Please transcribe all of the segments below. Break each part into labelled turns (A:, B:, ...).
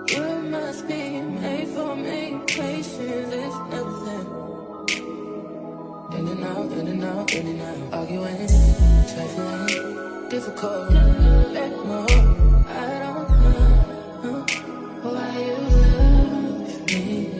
A: You must be made for me. Patience is nothing. In and out, in and out, in and out. Arguing, trifling, difficult. Let go. I don't know why you love me.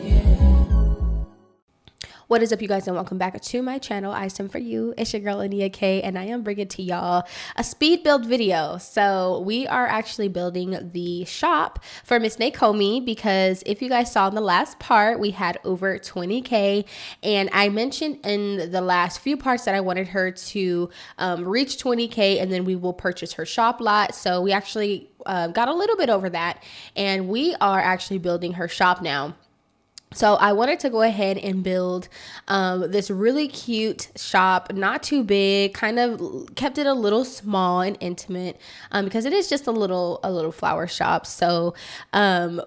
B: What is up, you guys, and welcome back to my channel, Isimforyou. It's your girl, EATag, and I am bringing to y'all a speed build video. So we are actually building the shop for Miss Naomi because if you guys saw in the last part, we had over 20K, and I mentioned in the last few parts that I wanted her to reach 20K, and then we will purchase her shop lot. So we actually got a little bit over that, and we are actually building her shop now. So I wanted to go ahead and build this really cute shop, not too big, kind of kept it a little small and intimate because it is just a little flower shop. So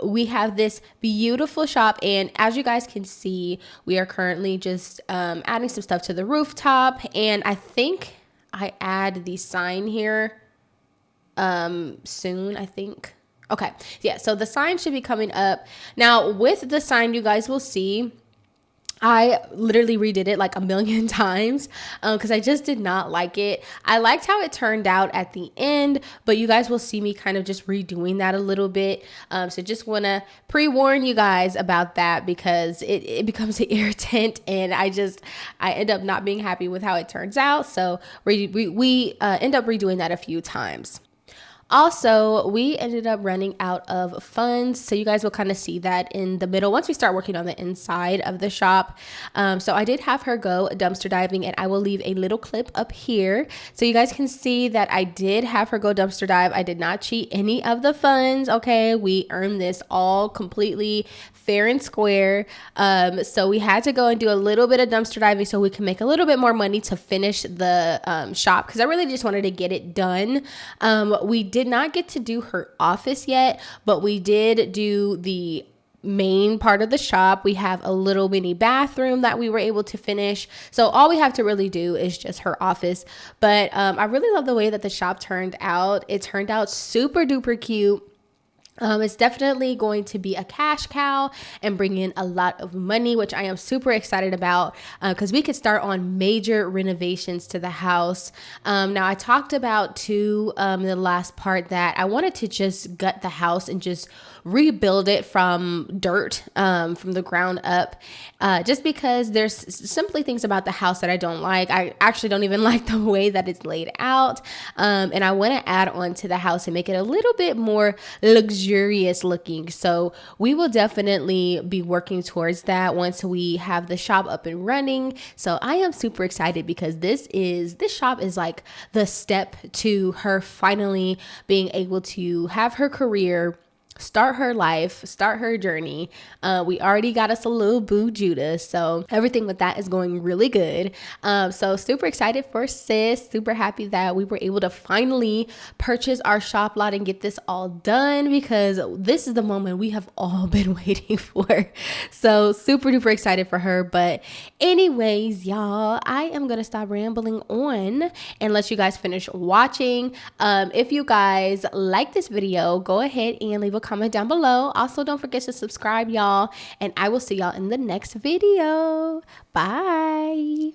B: we have this beautiful shop, and as you guys can see, we are currently just adding some stuff to the rooftop, and I think I add the sign here soon, I think. Okay, yeah, so the sign should be coming up. Now, with the sign, you guys will see, I literally redid it like a million times because I just did not like it. I liked how it turned out at the end, but you guys will see me kind of just redoing that a little bit. So just want to pre-warn you guys about that because it becomes an irritant, and I end up not being happy with how it turns out. So we end up redoing that a few times. Also, we ended up running out of funds, so you guys will kind of see that in the middle once we start working on the inside of the shop. So I did have her go dumpster diving, and I will leave a little clip up here so you guys can see that I did have her go dumpster dive. I did not cheat any of the funds, okay? We earned this all completely fair and square. So we had to go and do a little bit of dumpster diving so we can make a little bit more money to finish the shop because I really just wanted to get it done. We did not get to do her office yet, but we did do the main part of the shop. We have a little mini bathroom that we were able to finish. So all we have to really do is just her office. But I really love the way that the shop turned out. It turned out super duper cute. It's definitely going to be a cash cow and bring in a lot of money, which I am super excited about because we could start on major renovations to the house. Now, I talked about too in the last part that I wanted to just gut the house and just rebuild it from dirt, from the ground up, just because there's simply things about the house that I don't like. I actually don't even like the way that it's laid out, and I want to add on to the house and make it a little bit more luxurious looking. So we will definitely be working towards that once we have the shop up and running. So I am super excited because this shop is like the step to her finally being able to have her career, start her life, start her journey. We already got us a little boo Judah, so everything with that is going really good. So super excited for sis, super happy that we were able to finally purchase our shop lot and get this all done because this is the moment we have all been waiting for. So super duper excited for her. But anyways, y'all, I am gonna stop rambling on and let you guys finish watching. If you guys like this video, go ahead and leave a comment down below. Also, don't forget to subscribe, y'all, and I will see y'all in the next video. Bye.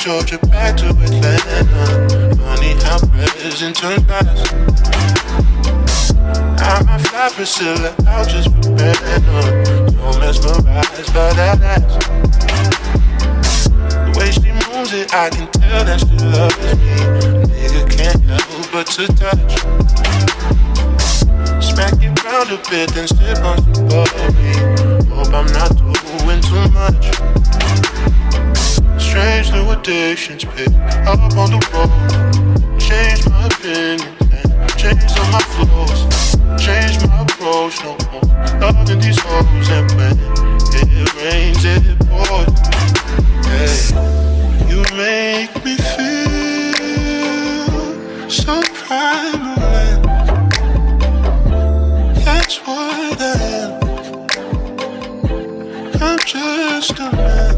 C: Georgia, back to Atlanta. Funny how present turns past. I might fly Priscilla out just for better. So mesmerized by that ass. The way she moves it, I can tell that she loves me. A nigga can't help but to touch. Smack it round a bit, then sip on some bubbly. Hope I'm not doing too much. Strange new addictions pick up on the road. Change my opinion and change all my flows. Change my approach, no more loving these hoes. And when it rains, it pours. Hey, you make me feel so primal. That's what I am. I'm just a man.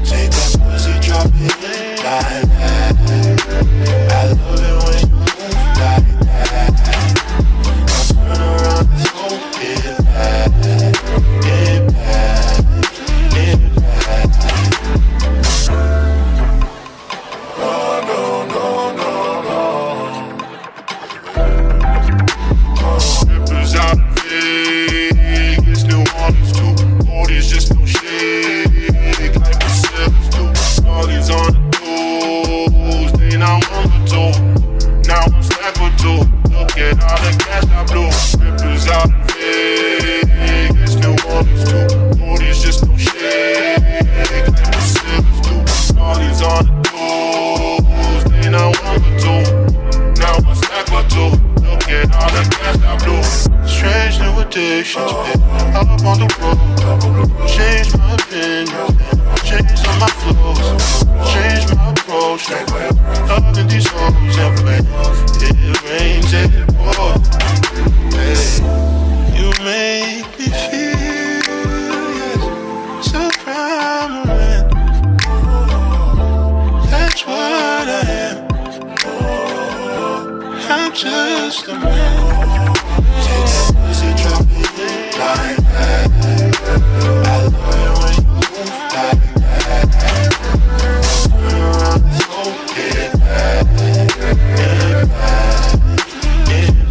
C: Take that pussy, drop it like that. I love it when you move like that. Now turn around and throw it back. It back, it back. No, no, no, no, no. Strippers out in Vegas, New Orleans too. Bodies just no shake like the sellers do. All these on the news, they not one but two. a man. Take that pussy, drop it like that. I love it when you move like that. Turn around and go get it back. Get it back. Get it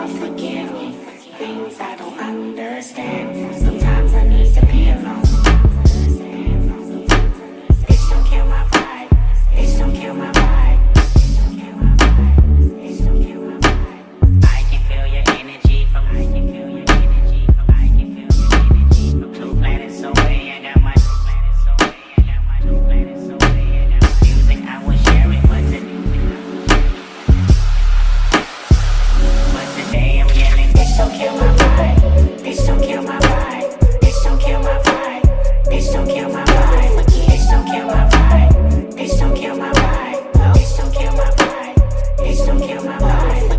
D: Lord, forgive me. Things I don't understand. Sometimes I need to be alone. This don't kill my vibe. This don't kill my vibe. This don't kill my vibe. This don't kill my vibe. I can feel your energy from. I can feel your energy from. I can feel your energy from 2 planets away. I got my 2 planets away. I got my 2 planets away. I got my music I was sharing, but today I'm yelling. This don't kill my vibe. This don't kill my vibe. This don't kill my vibe. This don't kill my vibe. This don't kill my vibe. This don't kill my vibe. This don't kill my vibe. This don't kill my vibe.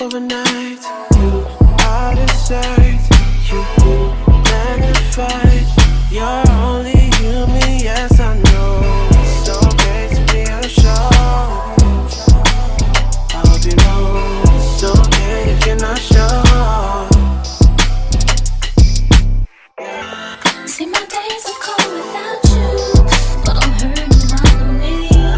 E: overnight. You out of sight, you magnified. You're only human, yes I know. It's okay to be unsure. I hope you know it's okay if you're not sure.
A: See, my days are cold without you, but I'm hurting while I'm with you.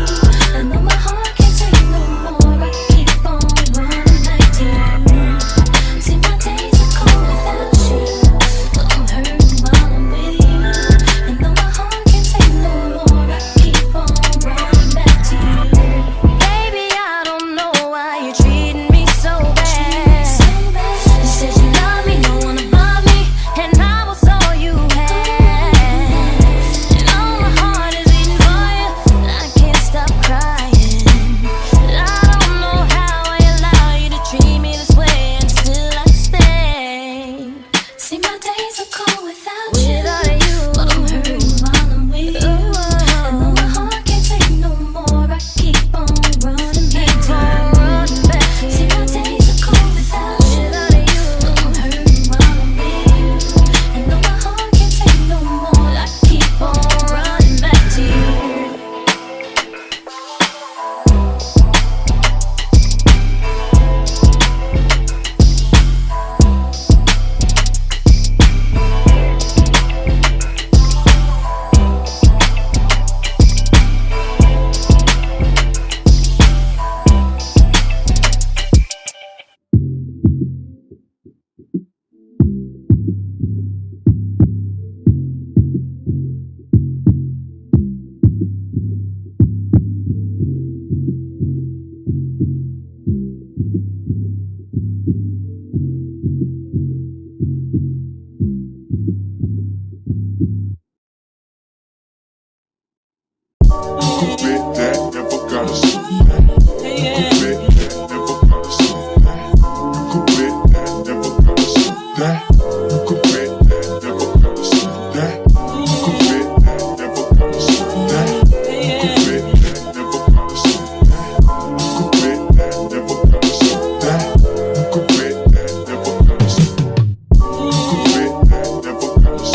A: And though my heart can't take no more, I keep on running back to you. See, my days are cold without you, but I'm hurting while I'm with you. And though my heart can't take no more, I keep on running back to you. Baby, I don't know why you're treating me so bad. You said you love me, no one above me, and I was all you had. And all my heart is beating for you, and I can't stop crying. And I don't know how I allow you to treat me this way, and still I stay. See, my days are cold without you, but I'm hurting while I'm with you. And though my heart can't take no more, I keep on running back to you. See, my days are cold without you, but I'm hurting while I'm with you. And though my heart can't take no more, I keep on running back to you.
C: Could bet that never got a something. Could bet that never got a something. Could bet that never got a something. Could bet that never got a something. Could bet that never got a something. Could bet that never got a something. Could bet that never got a something. Could bet that never got a something. Could bet that never got a something. Could bet that never got a something.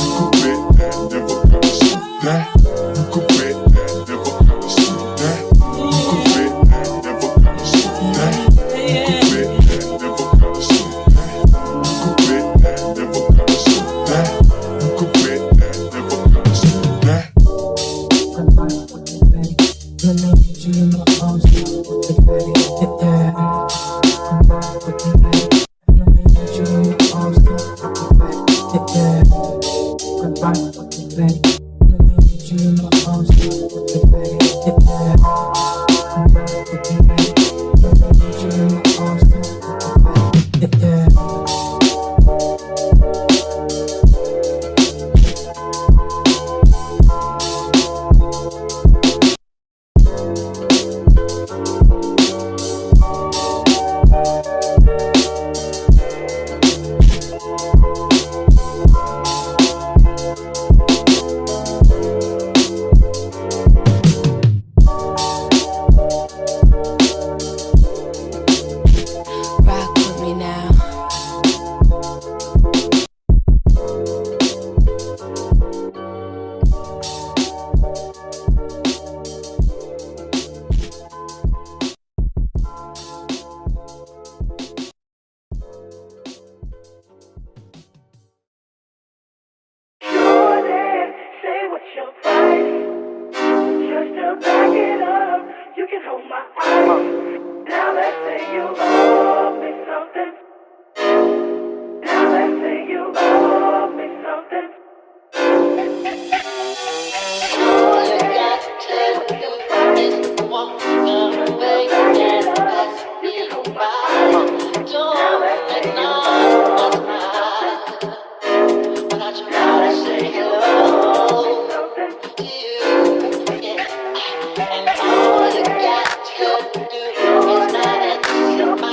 C: Could bet that never got a something. Could bet that never got a something. Could bet that never got a something. Could bet that never got a something. Could bet that never got a something. Could bet that never got a something.
E: Come back with the baby. Let me need you in my arms. With the baby, yeah. Come back with the baby. Let me need you in my arms. With the baby, yeah. Come back with the baby. Let me need you in my arms. With the baby, yeah. Come back with the baby. Let me need you in my arms. With the baby, yeah.
A: Rock with me now.
F: Jordan, say what's your price? Just to back it up, you can hold my eyes. Now let's say you love me something. Now let's say you love me something.
G: All you got to do is walk away and pass me by. Don't ignore what's mine. But I just gotta say hello to you, yeah. And all you got to do is not answer my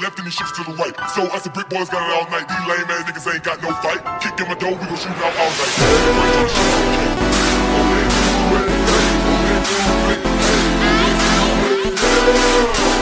C: left and these ships to the right. So us the brick boys got it all night. These lame ass niggas ain't got no fight. Kick in my door, we gon' shoot out all night. Everybody tryna shoot.